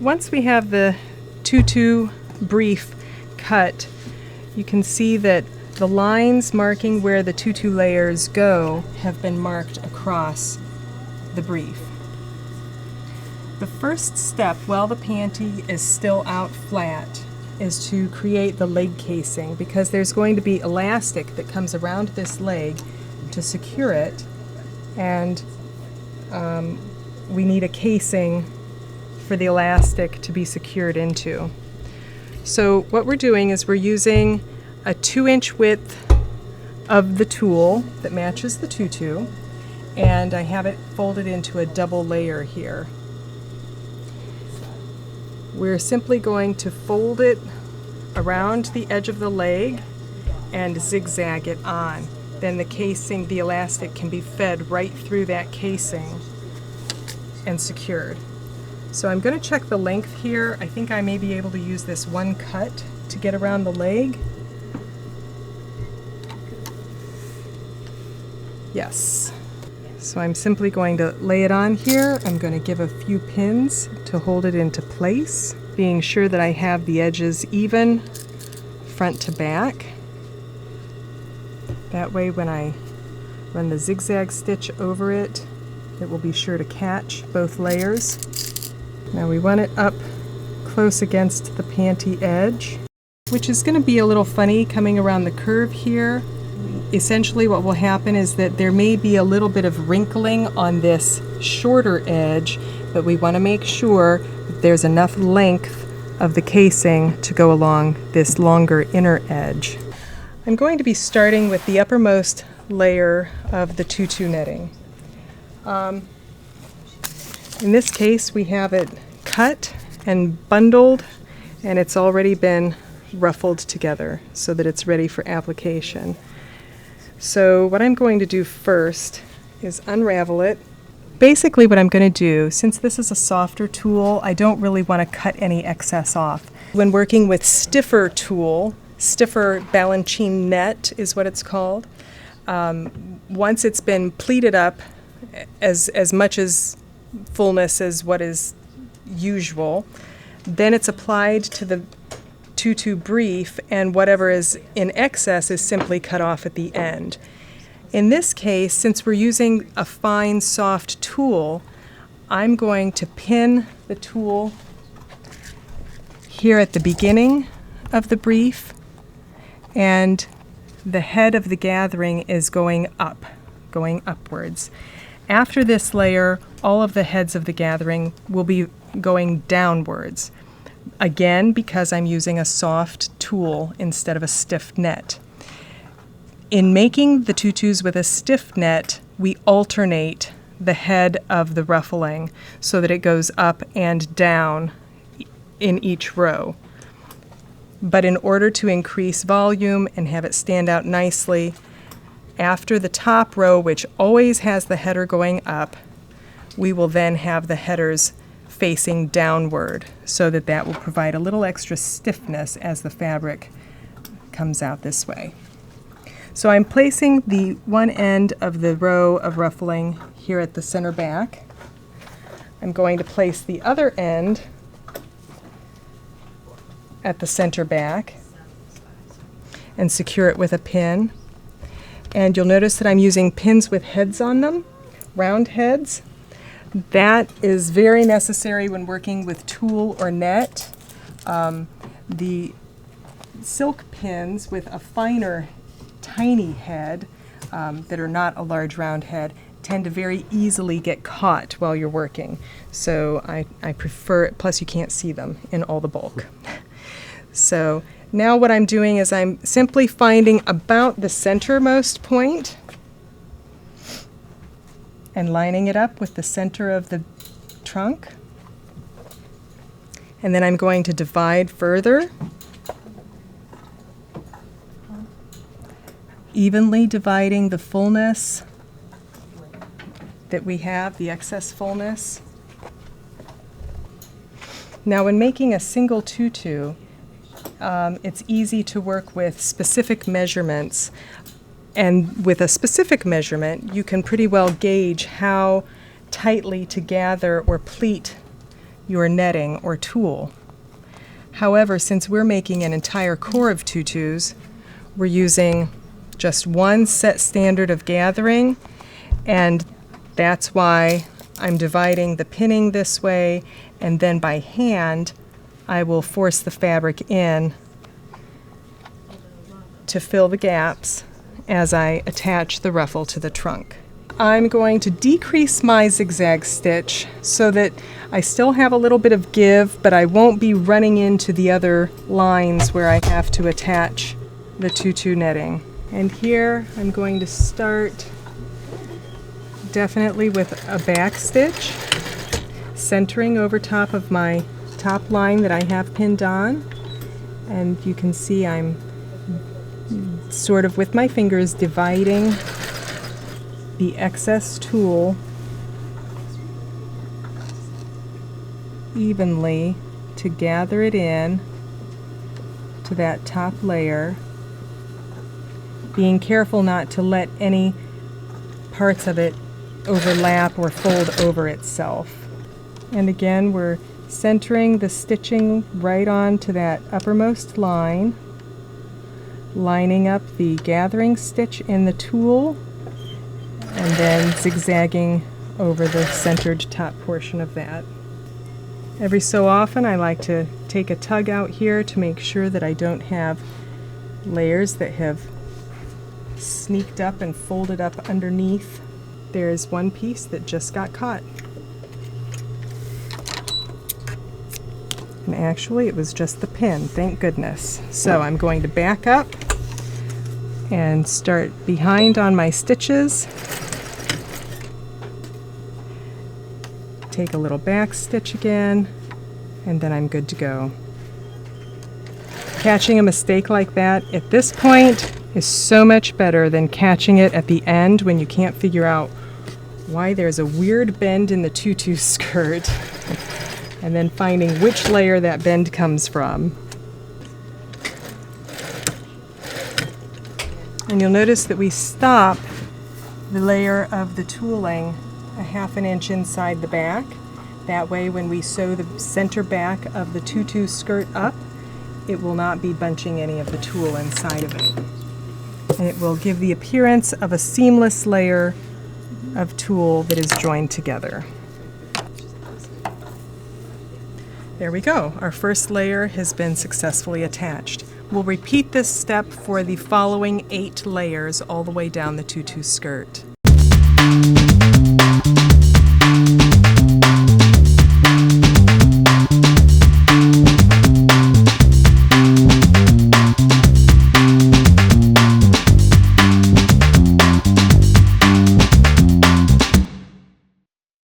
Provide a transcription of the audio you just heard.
once we have the tutu brief cut, you can see that the lines marking where the tutu layers go have been marked across the brief. The first step, while the panty is still out flat, is to create the leg casing, because there's going to be elastic that comes around this leg to secure it, and we need a casing for the elastic to be secured into. So what we're doing is we're using a 2-inch width of the tulle that matches the tutu, and I have it folded into a double layer here. We're simply going to fold it around the edge of the leg and zigzag it on. Then the casing, the elastic, can be fed right through that casing and secured. So I'm going to check the length here. I think I may be able to use this one cut to get around the leg. Yes. So I'm simply going to lay it on here. I'm going to give a few pins to hold it into place, being sure that I have the edges even front to back. That way when I run the zigzag stitch over it, it will be sure to catch both layers. Now we want it up close against the panty edge, which is going to be a little funny coming around the curve here. Essentially what will happen is that there may be a little bit of wrinkling on this shorter edge, but we want to make sure that there's enough length of the casing to go along this longer inner edge. I'm going to be starting with the uppermost layer of the tutu netting. In this case, we have it cut and bundled, and it's already been ruffled together so that it's ready for application. So what I'm going to do first is unravel it. Basically what I'm going to do, since this is a softer tulle, I don't really want to cut any excess off. When working with stiffer tulle, stiffer Balanchine net is what it's called, once it's been pleated up as much as fullness as what is usual, then it's applied to the tutu brief, and whatever is in excess is simply cut off at the end. In this case, since we're using a fine, soft tulle, I'm going to pin the tulle here at the beginning of the brief, and the head of the gathering is going upwards. After this layer, all of the heads of the gathering will be going downwards. Again, because I'm using a soft tulle instead of a stiff net. In making the tutus with a stiff net, we alternate the head of the ruffling so that it goes up and down in each row. But in order to increase volume and have it stand out nicely, after the top row, which always has the header going up, we will then have the headers facing downward so that that will provide a little extra stiffness as the fabric comes out this way. So I'm placing the one end of the row of ruffling here at the center back. I'm going to place the other end at the center back and secure it with a pin. And you'll notice that I'm using pins with heads on them, round heads. That is very necessary when working with tulle or net. The silk pins with a finer, tiny head that are not a large round head tend to very easily get caught while you're working. So I prefer it, plus you can't see them in all the bulk. So now what I'm doing is I'm simply finding about the centermost point and lining it up with the center of the trunk. And then I'm going to divide further, evenly dividing the fullness that we have, the excess fullness. Now when making a single tutu, it's easy to work with specific measurements, and with a specific measurement you can pretty well gauge how tightly to gather or pleat your netting or tulle. However, since we're making an entire core of tutus, we're using just one set standard of gathering, and that's why I'm dividing the pinning this way, and then by hand I will force the fabric in to fill the gaps as I attach the ruffle to the trunk. I'm going to decrease my zigzag stitch so that I still have a little bit of give, but I won't be running into the other lines where I have to attach the tutu netting. And here I'm going to start definitely with a back stitch, centering over top of my top line that I have pinned on. And you can see I'm sort of with my fingers dividing the excess tulle evenly to gather it in to that top layer, being careful not to let any parts of it overlap or fold over itself. And again, we're centering the stitching right onto that uppermost line, lining up the gathering stitch in the tulle, and then zigzagging over the centered top portion of that. Every so often I like to take a tug out here to make sure that I don't have layers that have sneaked up and folded up underneath. There's one piece that just got caught. And actually it was just the pin, thank goodness. So I'm going to back up and start behind on my stitches. Take a little back stitch again, and then I'm good to go. Catching a mistake like that at this point is so much better than catching it at the end when you can't figure out why there's a weird bend in the tutu skirt and then finding which layer that bend comes from. And you'll notice that we stop the layer of the tooling a ½ inch inside the back. That way when we sew the center back of the tutu skirt up, it will not be bunching any of the tulle inside of it. And it will give the appearance of a seamless layer of tulle that is joined together. There we go. Our first layer has been successfully attached. We'll repeat this step for the following 8 layers all the way down the tutu skirt.